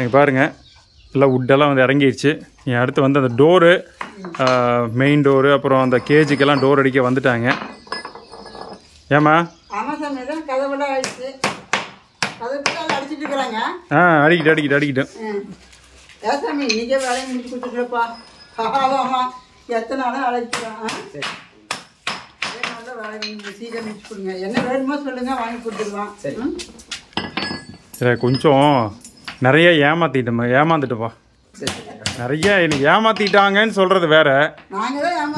நீங்கள் பாருங்கள் எல்லாம் வுட்டெல்லாம் வந்து இறங்கிடுச்சு. அடுத்து வந்து அந்த டோரு, மெயின் டோரு, அப்புறம் அந்த கேஜுக்கெல்லாம் டோர் அடிக்க வந்துட்டாங்க. ஏம்மா? அடிக்கிட்டு கொஞ்சம் நிறைய ஏமாந்துட்டுப்பா. நிறைய எனக்கு ஏமாத்திட்டாங்கன்னு சொல்றது வேற,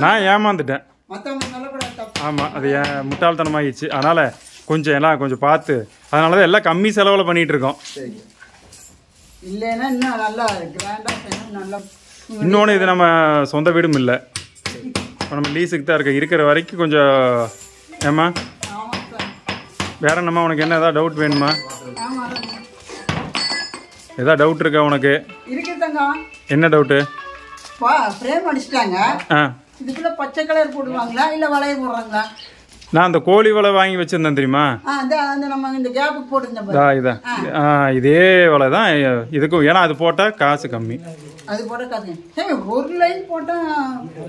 நான் ஏமாந்துட்டேன். ஆமாம், அது முட்டாள்தனமாகிடுச்சு. அதனால் கொஞ்சம் எல்லாம் கொஞ்சம் பார்த்து, அதனால தான் எல்லாம் கம்மி செலவில் பண்ணிகிட்டு இருக்கோம். இன்னொன்று, இது நம்ம சொந்த வீடும் இல்லை, இப்போ நம்ம லீஸுக்கு தான் இருக்கிற வரைக்கும் கொஞ்சம். ஏம்மா வேற என்னம்மா, உனக்கு என்ன ஏதாவது டவுட் வேணுமா? ஏதாவது டவுட் இருக்கா உனக்கு? என்ன டவுட்டு? இதுக்குள்ள பச்சை கலர் போடுவாங்களா இல்ல வளைய போடுறாங்களா? நான் அந்த கோழி வலை வாங்கி வச்சிருந்தேன் தெரியுமா? நம்ம இந்த கேப்புக்கு போட்டுருந்தேன். இதான் இதே வலை தான் இதுக்கும். ஏன்னா அது போட்டால் காசு கம்மி. அது போட்டால் காசு ஒரு லைன் போட்டால்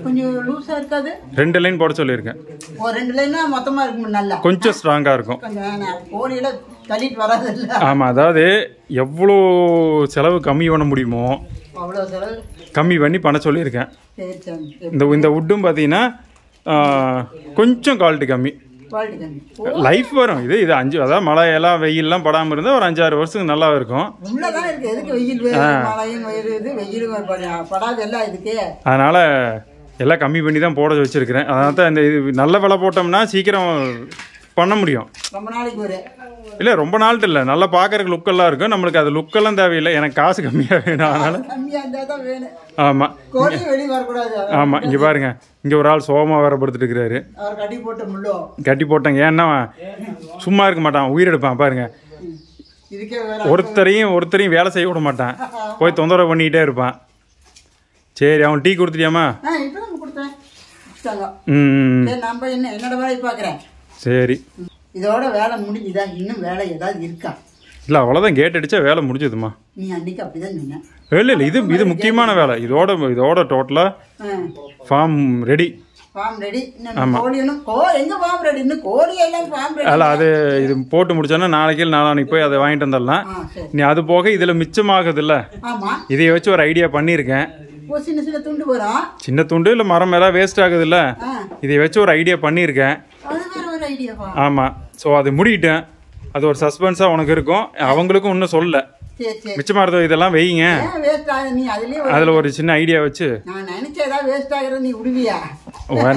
கொஞ்சம் லூஸாக இருக்காது. 2 லைன் போட சொல்லியிருக்கேன். 2 லைனா மொத்தமாக இருக்கும், நல்லா கொஞ்சம் ஸ்ட்ராங்காக இருக்கும். கோழியில தள்ளிட்டு வராது. ஆமாம், அதாவது எவ்வளோ செலவு கம்மி பண்ண முடியுமோ அவ்வளோ செலவு கம்மி பண்ணி பண்ண சொல்லியிருக்கேன். இந்த வுட்டும் பார்த்தீங்கன்னா கொஞ்சம் குவாலிட்டி கம்மி, லைஃப் வரும். இது 5, அதாவது மழை எல்லாம் வெயிலெலாம் படாமல் இருந்தால் ஒரு 5-6 வருஷத்துக்கு நல்லா இருக்கும். அதனால் எல்லாம் கம்மி பண்ணி தான் போட வச்சுருக்கிறேன். அதனால தான் இந்த இது நல்ல விலை போட்டோம்னா சீக்கிரம் பண்ண முடியும். ரொம்ப நாளைக்கு இல்லை, ரொம்ப நாள்ட்டு இல்லை, நல்லா பார்க்குறக்கு லுக்கெல்லாம் இருக்கும். நம்மளுக்கு அது லுக்கெல்லாம் தேவையில்லை, எனக்கு காசு கம்மியாக வேணும். அதனால் ஆமாம். ஆமாம், இங்கே பாருங்க, இங்கே ஒரு ஆள் சோகமாக வேற படுத்துட்டு இருக்கிறாரு. கட்டி போட்டேங்க. ஏன்னா சும்மா இருக்க மாட்டான், உயிரெடுப்பான். பாருங்க, ஒருத்தரையும் வேலை செய்ய விட மாட்டான், போய் தொந்தரவு பண்ணிக்கிட்டே இருப்பான். சரி, அவன் டீ கொடுத்துட்டியாமா? சரி, இதோட வேலை முடிஞ்சுதா? இன்னும் வேலை ஏதாவது இருக்கா? இல்லை, அவ்வளோதான், கேட் அடித்தா வேலை முடிஞ்சதுமா. நீ அன்னைக்கு அப்படிதான் சொன்ன. இல்லை, இது முக்கியமான வேலை. இதோட டோட்டலாக ஃபார்ம் ரெடி. அல்ல, அது இது போட்டு முடிச்சோன்னா நாளைக்கு நாளானிக்கு போய் அதை வாங்கிட்டு வந்துடலாம். நீ அது போக இதில் மிச்சமாகுது இல்லை, இதை வச்சு ஒரு ஐடியா பண்ணியிருக்கேன். சின்ன துண்டு இல்லை மரம் ஏதாவது வேஸ்ட் ஆகுது இல்லை, இதை வச்சு ஒரு ஐடியா பண்ணியிருக்கேன். ஆமாம், ஸோ அது முடிக்கிட்டேன். அது ஒரு சஸ்பென்ஸாக உனக்கு இருக்கும், அவங்களுக்கும் இன்னும் சொல்லலை. மிச்சமாக இருந்தது இதெல்லாம் வைங்க, அதில் ஒரு சின்ன ஐடியா வச்சு.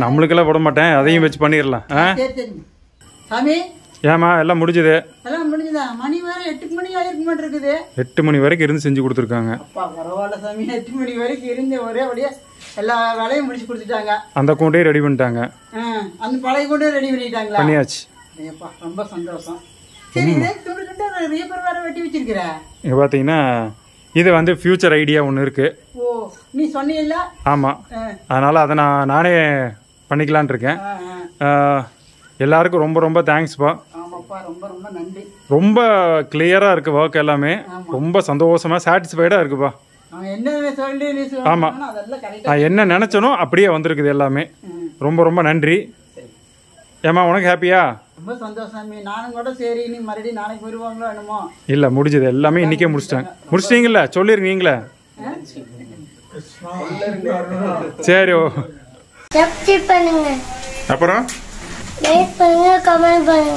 நம்மளுக்கெல்லாம் விட மாட்டேன், அதையும் வச்சு பண்ணிடலாம். ஏமா எல்லாம் முடிஞ்சது? 8 மணி வரைக்கும் இருந்து செஞ்சு கொடுத்துருக்காங்க. எல்லா வேலையும் முடிச்சு கொடுத்துட்டாங்க. அந்த கூண்டையும் ரெடி பண்ணிட்டாங்க. அந்த பழைய கூண்டையும் ரெடி பண்ணிட்டாங்களா? பண்ணியாச்சு. ரொம்ப சந்தோஷம். சரி, இதே துண்டு துண்டு ரீப்பர் வேற வெட்டி வச்சிருக்கிற. இங்க பாத்தீங்கன்னா இது வந்து ஃபியூச்சர் ஐடியா ஒன்று இருக்கு. ஓ, நீ சொன்னீல்ல? ஆமா, அதனால அதை நானே பண்ணிக்கலான் இருக்கேன். எல்லாருக்கும் ரொம்ப ரொம்ப தேங்க்ஸ்ப்பா. ஆமாப்பா, ரொம்ப ரொம்ப நன்றி. ரொம்ப கிளியரா இருக்கு ஒர்க் எல்லாமே, ரொம்ப சந்தோஷமா சாட்டிஸ்ஃபைடா இருக்குப்பா. ஆமா, நான் என்ன நினைச்சனோ அப்படியே வந்திருக்குது எல்லாமே. ரொம்ப ரொம்ப நன்றி. ஏமா உனக்கு ஹாப்பியா? ரொம்ப சந்தோஷம். நானும் கூட சரி, நீ மறுபடியும் நாளைக்கு வருவாங்களோ என்னமோ. இல்ல, முடிஞ்சது எல்லாமே இன்னைக்கே முடிச்சிட்டாங்க. முடிச்சிட்டீங்களா? சொல்லிருக்கீங்களா? சரி, சப்ஸ்கிரைப் பண்ணுங்க, அப்புறம் லைக் பண்ணுங்க, கமெண்ட் பண்ணுங்க.